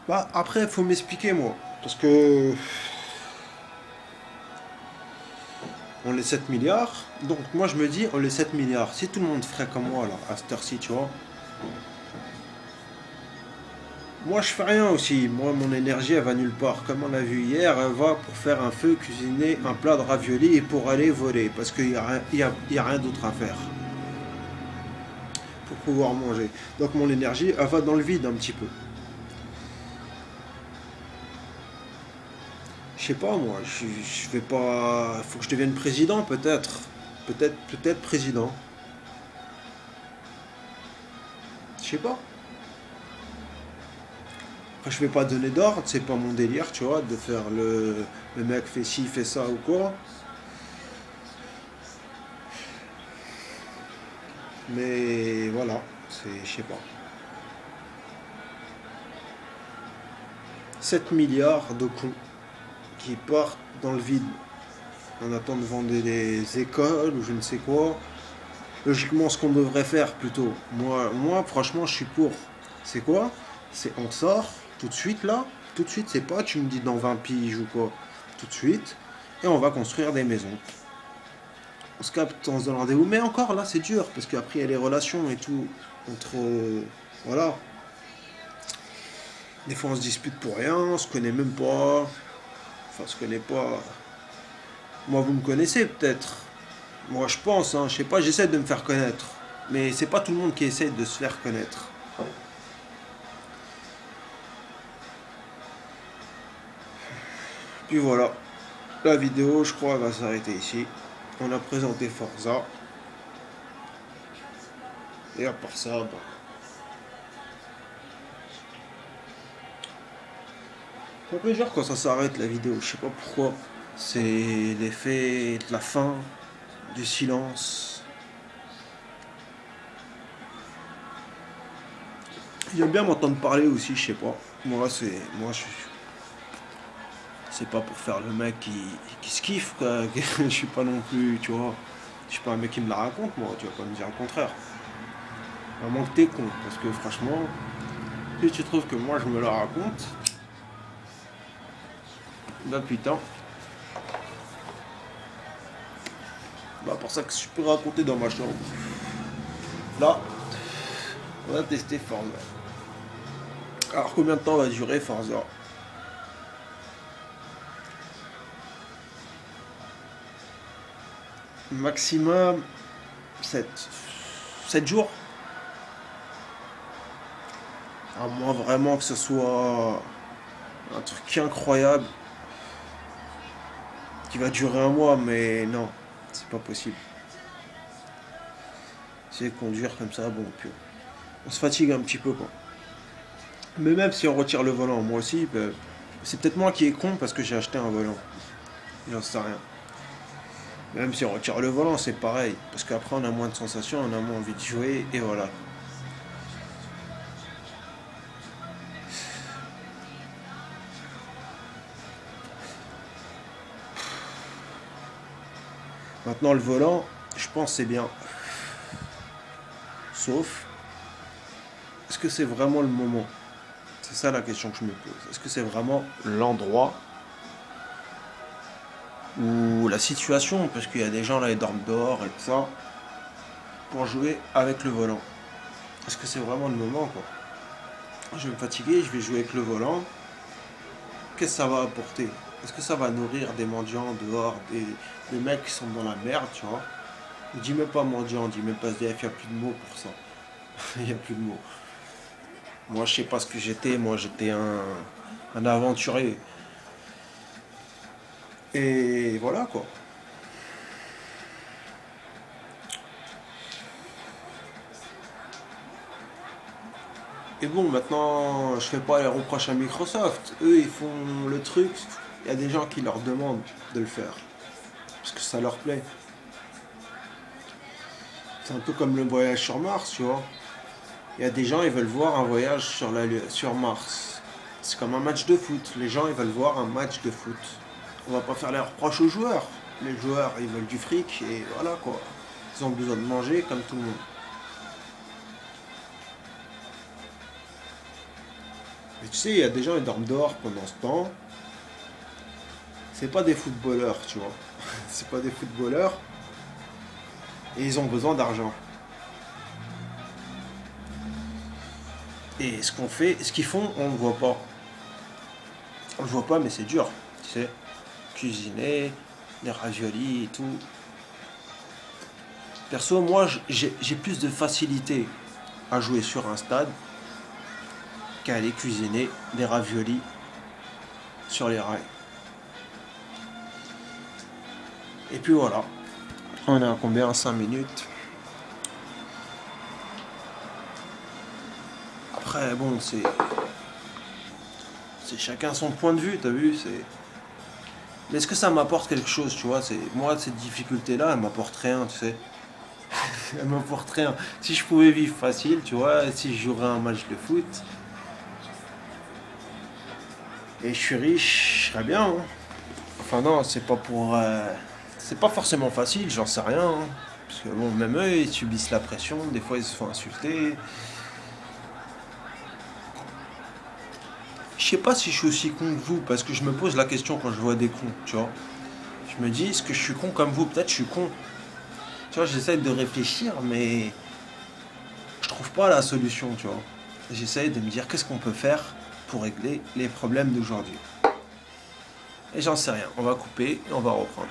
Bah, après, faut m'expliquer, moi. Parce que on est 7 milliards. Donc, moi, je me dis, on est 7 milliards. Si tout le monde ferait comme moi, là, à cette heure-ci, tu vois. Moi, je fais rien aussi. Moi, mon énergie, elle va nulle part. Comme on a vu hier, elle va pour faire un feu, cuisiner un plat de ravioli et pour aller voler. Parce qu'il n'y a, y a rien d'autre à faire. Pour pouvoir manger. Donc, mon énergie, elle va dans le vide un petit peu. Je sais pas, moi. Je vais pas. Faut que je devienne président, peut-être. Peut-être président. Je sais pas. Après, je vais pas donner d'ordre, c'est pas mon délire, tu vois, de faire le mec fait ci, fait ça ou quoi. Mais voilà, c'est, je sais pas. 7 milliards de cons qui partent dans le vide en attendant de vendre des écoles ou je ne sais quoi. Logiquement, ce qu'on devrait faire plutôt, moi franchement, je suis pour. C'est quoi? C'est on sort tout de suite là, tout de suite, c'est pas tu me dis dans 20 piges ou quoi, tout de suite, et on va construire des maisons. On se capte, on se donne rendez-vous. Mais encore là, c'est dur, parce qu'après, il y a les relations et tout. Entre. Voilà. Des fois, on se dispute pour rien, on se connaît même pas. Enfin, on se connaît pas. Moi, vous me connaissez peut-être. Moi, je pense, hein, je sais pas, j'essaie de me faire connaître. Mais c'est pas tout le monde qui essaie de se faire connaître. Puis voilà. La vidéo, je crois, va s'arrêter ici. On a présenté Forza. Et à part ça, bah, ça fait genre quand ça s'arrête la vidéo, je sais pas pourquoi. C'est l'effet de la fin, du silence. J'aime bien m'entendre parler aussi, je sais pas. C'est pas pour faire le mec qui se kiffe, quoi. Je suis pas non plus, tu vois. Je suis pas un mec qui me la raconte, moi, tu vas pas me dire le contraire. À moins que t'es con, parce que franchement, si tu trouves que moi je me la raconte, bah putain, bah pour ça que je peux raconter dans ma chambre. Là, on va tester Forza. Alors combien de temps va durer Forza? Maximum 7 7 jours. À moins vraiment que ce soit un truc incroyable qui va durer un mois, mais non, c'est pas possible. C'est conduire comme ça, bon, puis on se fatigue un petit peu quoi. Mais même si on retire le volant, moi aussi, bah, c'est peut-être moi qui est con parce que j'ai acheté un volant. J'en sais rien. Même si on retire le volant, c'est pareil. Parce qu'après, on a moins de sensations, on a moins envie de jouer, et voilà. Maintenant, le volant, je pense c'est bien. Sauf, est-ce que c'est vraiment le moment? C'est ça la question que je me pose. Est-ce que c'est vraiment l'endroit ou la situation? Parce qu'il y a des gens là, ils dorment dehors et tout ça, pour jouer avec le volant. Est-ce que c'est vraiment le moment quoi? Je vais me fatiguer, je vais jouer avec le volant. Qu'est-ce que ça va apporter? Est-ce que ça va nourrir des mendiants dehors, des mecs qui sont dans la merde, tu vois? On dit même pas mendiant, on dit même pas SDF, il n'y a plus de mots pour ça. Il n'y a plus de mots. Moi, je sais pas ce que j'étais, moi j'étais un aventurier. Et voilà quoi. Et bon, maintenant, je fais pas les reproches à Microsoft. Eux, ils font le truc. Il y a des gens qui leur demandent de le faire. Parce que ça leur plaît. C'est un peu comme le voyage sur Mars, tu vois. Il y a des gens, ils veulent voir un voyage sur Mars. C'est comme un match de foot. Les gens, ils veulent voir un match de foot. On va pas faire les reproches aux joueurs. Les joueurs, ils veulent du fric et voilà quoi. Ils ont besoin de manger comme tout le monde. Mais tu sais, il y a des gens qui dorment dehors pendant ce temps. C'est pas des footballeurs, tu vois. C'est pas des footballeurs. Et ils ont besoin d'argent. Et ce qu'on fait, ce qu'ils font, on ne le voit pas. On le voit pas, mais c'est dur. Tu sais, cuisiner, les raviolis et tout. Perso, moi, j'ai plus de facilité à jouer sur un stade qu'à aller cuisiner des raviolis sur les rails. Et puis voilà. On est à combien? 5 minutes. Après, bon, c'est chacun son point de vue, t'as vu, c'est... Mais est-ce que ça m'apporte quelque chose, tu vois? C'est moi, cette difficulté-là, elle m'apporte rien, tu sais. Elle m'apporte rien. Si je pouvais vivre facile, tu vois, si je jouerais un match de foot et je suis riche, je serais bien, hein. Enfin non, c'est pas pour... c'est pas forcément facile, j'en sais rien, hein. Parce que bon, même eux, ils subissent la pression, des fois ils se font insulter. Je sais pas si je suis aussi con que vous, parce que je me pose la question quand je vois des cons, tu vois. Je me dis, est-ce que je suis con comme vous? Peut-être je suis con. Tu vois, j'essaie de réfléchir, mais je trouve pas la solution, tu vois. J'essaie de me dire qu'est-ce qu'on peut faire pour régler les problèmes d'aujourd'hui. Et j'en sais rien. On va couper et on va reprendre.